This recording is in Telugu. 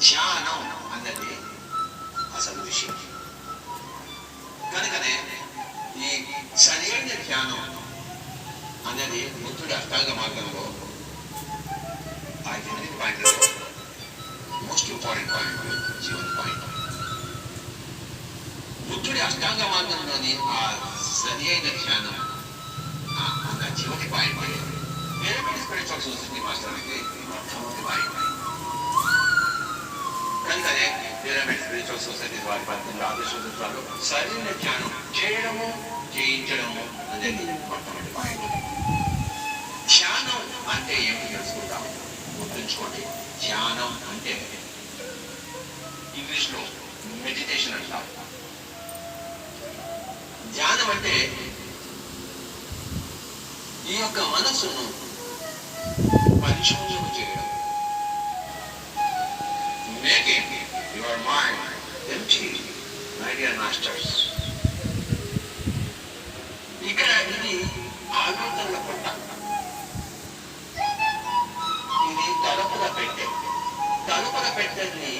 ధ్యానం అన్నది అసలు విషయం. కనుకనే ఈ సరైన ధ్యానం అనేది బుద్ధుడి అష్టాంగ మార్గంలో 8 పాయింట్లలో మోస్ట్ ఇంపార్టెంట్ పాయింట్, చివరి పాయింట్. బుద్ధుడి అష్టాంగ మార్గంలోని ఆ సరి అయిన ధ్యానం అన్న చివరి పాయింట్ పిరమిడ్ స్పిరిచువల్ సొసైటీ మాస్టర్కి మొట్టమొదటి పాయింట్. కనుకనే పిరమిడ్ స్పిరిచువల్ సొసైటీ వారి 18 ఆదర్శ సూత్రాలు సరైన ధ్యానం చేయడము, చేయించడము అనేది మొట్టమొదటి పాయింట్. ధ్యానం అంటే ఏమిటి తెలుసుకుంటాం. గుర్తుంచుకోండి, ధ్యానం అంటే ఇంగ్లీష్లో మెడిటేషన్ అంటాం. ధ్యానం అంటే ఈ యొక్క మనస్సును పరిశోధన చేయడం. Making your mind empty, my dear masters. ఇక్కడ ఇది ఆలోచనల పుట్ట, ఇది తలుపుల పెట్టె. తలుపుల పెట్టెని